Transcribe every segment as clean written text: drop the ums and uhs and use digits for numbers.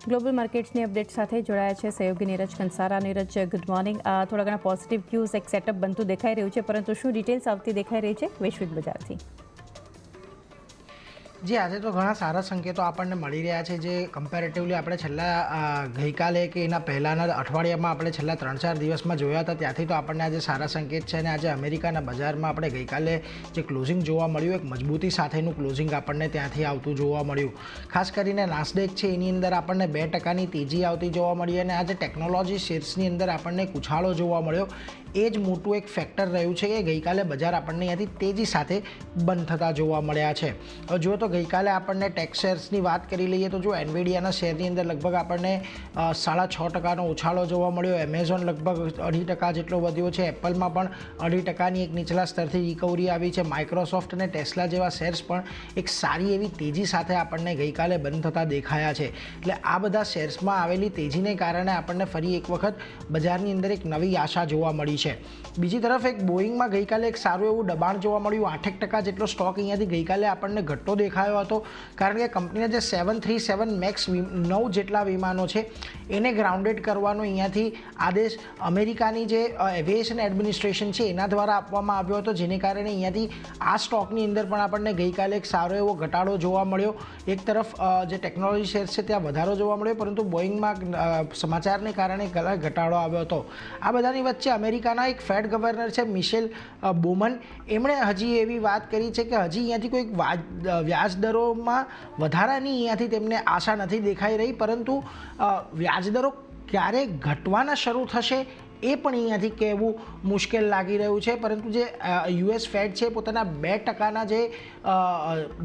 Global માર્કેટ્સની update સાથે જોડાયા છે સહયોગી નીરજ કંસારા. Neeraj, good morning. થોડા ઘણા પોઝિટિવ ક્યુઝ, એક સેટઅપ બનતું દેખાઈ રહ્યું છે, પરંતુ શું ડિટેલ્સ આવતી દેખાઈ રહી છે વૈશ્વિક બજારથી? જી, આજે તો ઘણા સારા સંકેતો આપણને મળી રહ્યા છે. જે કમ્પેરેટિવલી આપણે છેલ્લા ગઈકાલે કે એના પહેલાંના અઠવાડિયામાં આપણે છેલ્લા 3-4 દિવસમાં જોયા હતા, ત્યાંથી તો આપણને આજે સારા સંકેત છે. અને આજે અમેરિકાના બજારમાં આપણે ગઈકાલે જે ક્લોઝિંગ જોવા મળ્યું, એક મજબૂતી સાથેનું ક્લોઝિંગ આપણને ત્યાંથી આવતું જોવા મળ્યું. ખાસ કરીને નાસ્ડેક છે એની અંદર આપણને 2% તેજી આવતી જોવા મળી. અને આજે ટેકનોલોજી શેર્સની અંદર આપણને એક ઉછાળો જોવા મળ્યો. એ જ મોટું એક ફેક્ટર રહ્યું છે કે ગઈકાલે બજાર આપણને અહીંયાથી તેજી સાથે બંધ થતા જોવા મળ્યા છે. હવે જો તો ગઈકાલે આપણને ટેક શેર્સની વાત કરી લઈએ તો જો એનવીડિયાના શેરની અંદર લગભગ આપણને 6.5% ઉછાળો જોવા મળ્યો. એમેઝોન લગભગ 2% જેટલો વધ્યો છે. એપલમાં પણ 2%ની એક નીચલા સ્તરથી રિકવરી આવી છે. માઇક્રોસોફ્ટ અને ટેસ્લા જેવા શેર્સ પણ એક સારી એવી તેજી સાથે આપણને ગઈકાલે બંધ થતા દેખાયા છે. એટલે આ બધા શેર્સમાં આવેલી તેજીને કારણે આપણને ફરી એક વખત બજારની અંદર એક નવી આશા જોવા મળી છે. બીજી તરફ એક બોઈંગમાં ગઈકાલે એક સારું એવું દબાણ જોવા મળ્યું. 8% જેટલો સ્ટોક અહીંયાથી ગઈકાલે આપણને ઘટતો દેખાયો હતો, કારણ કે કંપનીના જે 737 મેક્સ 9 જેટલા વિમાનો છે એને ગ્રાઉન્ડેડ કરવાનો અહીંયાથી આદેશ અમેરિકાની જે એવિએશન એડમિનિસ્ટ્રેશન છે એના દ્વારા આપવામાં આવ્યો હતો, જેને કારણે અહીંયાથી આ સ્ટોકની અંદર પણ આપણને ગઈકાલે એક સારો એવો ઘટાડો જોવા મળ્યો. એક તરફ જે ટેકનોલોજી શેર્સ છે ત્યાં વધારો જોવા મળ્યો, પરંતુ બોઈંગમાં સમાચારને કારણે ઘટાડો આવ્યો હતો. આ બધાની વચ્ચે અમેરિકાના એક ફેડ ગવર્નર છે મિશેલ બોમન, એમણે હજી એવી વાત કરી છે કે હજી અહીંયાથી કોઈ વ્યાજદરોમાં વધારાની અહીંયાથી તેમને આશા નથી દેખાઈ રહી, પરંતુ વ્યાજદરો ક્યારે ઘટવાના શરૂ થશે એ પણ અહીંયાથી કહેવું મુશ્કેલ લાગી રહ્યું છે. પરંતુ જે યુએસ ફેડ છે પોતાના 2%ના જે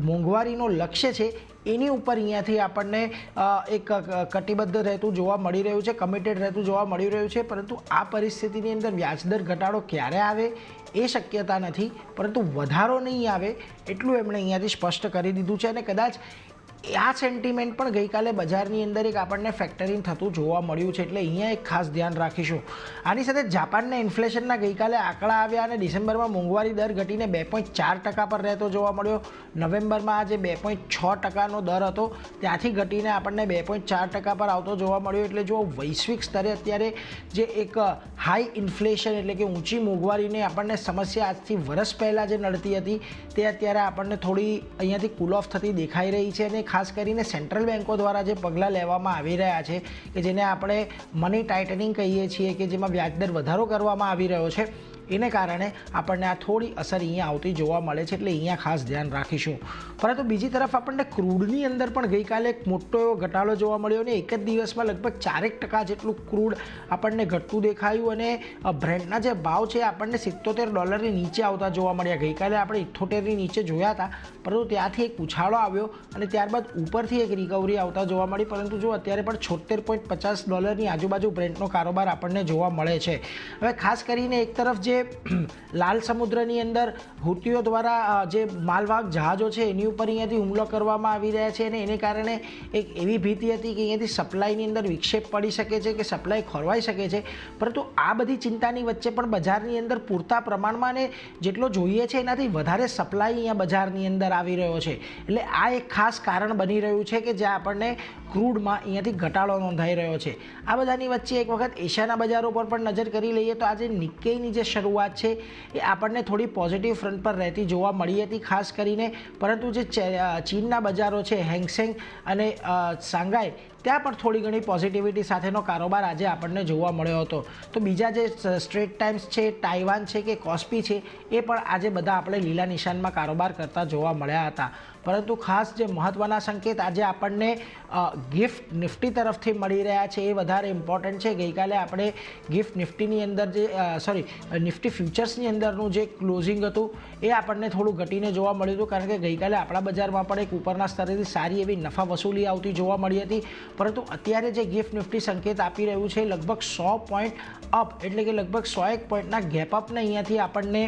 મોંઘવારીનો લક્ષ્ય છે એની ઉપર અહીંયાથી આપણને એક કટિબદ્ધ રહેતું જોવા મળી રહ્યું છે, કમિટેડ રહેતું જોવા મળી રહ્યું છે. પરંતુ આ પરિસ્થિતિની અંદર વ્યાજદર ઘટાડો ક્યારે આવે એ શક્યતા નથી, પરંતુ વધારો નહીં આવે એટલું એમણે અહીંયાથી સ્પષ્ટ કરી દીધું છે. અને કદાચ આ સેન્ટિમેન્ટ પણ ગઈકાલે બજારની અંદર એક આપણને ફેક્ટરિંગ થતું જોવા મળ્યું છે. એટલે અહીંયા એક ખાસ ધ્યાન રાખીશું. આની સાથે જાપાનના ઇન્ફ્લેશનના ગઈકાલે આંકડા આવ્યા અને ડિસેમ્બરમાં મોંઘવારી દર ઘટીને 2.4% પર રહેતો જોવા મળ્યો. નવેમ્બરમાં આજે 2.6%નો દર હતો, ત્યાંથી ઘટીને આપણને 2.4% પર આવતો જોવા મળ્યો. એટલે જો વૈશ્વિક સ્તરે અત્યારે જે એક હાઈ ઇન્ફ્લેશન એટલે કે ઊંચી મોંઘવારીને આપણને સમસ્યા આજથી વર્ષ પહેલાં જે નડતી હતી તે અત્યારે આપણને થોડી અહીંયાથી કૂલ ઓફ થતી દેખાઈ રહી છે. અને ખાસ કરીને સેન્ટ્રલ બેન્કો દ્વારા જે પગલાં લેવામાં આવી રહ્યા છે કે જેને આપણે મની ટાઇટનિંગ કહીએ છીએ, કે જેમાં વ્યાજદર વધારો કરવામાં આવી રહ્યો છે, એને કારણે આપણને આ થોડી અસર અહીંયા આવતી જોવા મળે છે. એટલે અહીંયા ખાસ ધ્યાન રાખીશું. પરંતુ બીજી તરફ આપણને ક્રૂડની અંદર પણ ગઈકાલે એક મોટો એવો ઘટાડો જોવા મળ્યો અને એક જ દિવસમાં લગભગ 4% જેટલું ક્રૂડ આપણને ઘટતું દેખાયું. અને બ્રેન્ટના જે ભાવ છે આપણને $77 નીચે આવતા જોવા મળ્યા. ગઈકાલે આપણે 78ની નીચે જોયા હતા, પરંતુ ત્યાંથી એક ઉછાળો આવ્યો અને ત્યારબાદ ઉપરથી એક રિકવરી આવતા જોવા મળી. પરંતુ જો અત્યારે પણ $76.50ની આજુબાજુ બ્રેન્ટનો કારોબાર આપણને જોવા મળે છે. હવે ખાસ કરીને એક તરફ જે લાલ સમુદ્રની અંદર હુતીઓ દ્વારા જે માલવાહક જહાજો છે એની ઉપર અહીંયાથી હુમલો કરવામાં આવી રહ્યા છે, અને એને કારણે એક એવી ભીતિ હતી કે અહીંયાથી સપ્લાયની અંદર વિક્ષેપ પડી શકે છે, કે સપ્લાય ખોરવાઈ શકે છે. પરંતુ આ બધી ચિંતાની વચ્ચે પણ બજારની અંદર પૂરતા પ્રમાણમાં ને જેટલો જોઈએ છે એનાથી વધારે સપ્લાય અહીંયા બજારની અંદર આવી રહ્યો છે. એટલે આ એક ખાસ કારણ બની રહ્યું છે કે જ્યાં આપણને ક્રૂડમાં અહીંયાથી ઘટાડો નોંધાઈ રહ્યો છે. આ બધાની વચ્ચે એક વખત એશિયાના બજારો પર પણ નજર કરી લઈએ તો આજે નિક્કેઈની જે શરૂઆત છે એ આપણને થોડી પોઝિટિવ ફ્રન્ટ પર રહેતી જોવા મળી હતી ખાસ કરીને. પરંતુ જે ચીનના બજારો છે હેંગસેંગ અને શાંઘાઈ, ત્યાં પણ થોડી ઘણી પોઝિટિવિટી સાથેનો કારોબાર આજે આપણને જોવા મળ્યો હતો. તો બીજા જે સ્ટ્રેટ ટાઈમ્સ છે, તાઇવાન છે કે કોસ્પી છે, એ પણ આજે બધા આપણે લીલા નિશાનમાં કારોબાર કરતા જોવા મળ્યા હતા. પરંતુ ખાસ જે મહત્ત્વના સંકેત આજે આપણને ગિફ્ટ નિફ્ટી તરફથી મળી રહ્યા છે એ વધારે ઇમ્પોર્ટન્ટ છે. ગઈકાલે આપણે ગિફ્ટ નિફ્ટીની અંદર જે નિફ્ટી ફ્યુચર્સની અંદરનું જે ક્લોઝિંગ હતું એ આપણને થોડું ઘટીને જોવા મળ્યું હતું, કારણ કે ગઈકાલે આપણા બજારમાં પણ એક ઉપરના સ્તરેથી સારી એવી નફા વસૂલી આવતી જોવા મળી હતી. પરંતુ અત્યારે જે ગિફ્ટ નિફ્ટી સંકેત આપી રહ્યું છે લગભગ 100 પોઈન્ટ અપ, એટલે કે લગભગ 101 પોઈન્ટના ગેપ અપને અહીંયાથી આપણને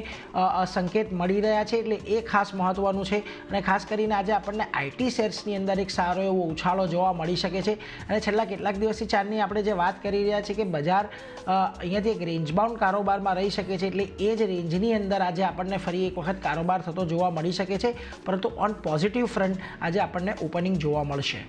સંકેત મળી રહ્યા છે. એટલે એ ખાસ મહત્ત્વનું છે. અને ખાસ કરીને આજે આપણને આઈટી શેર્સની અંદર એક સારો એવો ઉછાળો જોવા મળી શકે છે. અને છેલ્લા કેટલાક દિવસથી ચારની આપણે જે વાત કરી રહ્યા છીએ કે બજાર અહીંયાથી એક રેન્જબાઉન્ડ કારોબારમાં રહી શકે છે. એટલે એ જ રેન્જની અંદર આજે આપણને ફરી એક વખત કારોબાર થતો જોવા મળી શકે છે. પરંતુ ઓન પોઝિટિવ ફ્રન્ટ આજે આપણને ઓપનિંગ જોવા મળશે.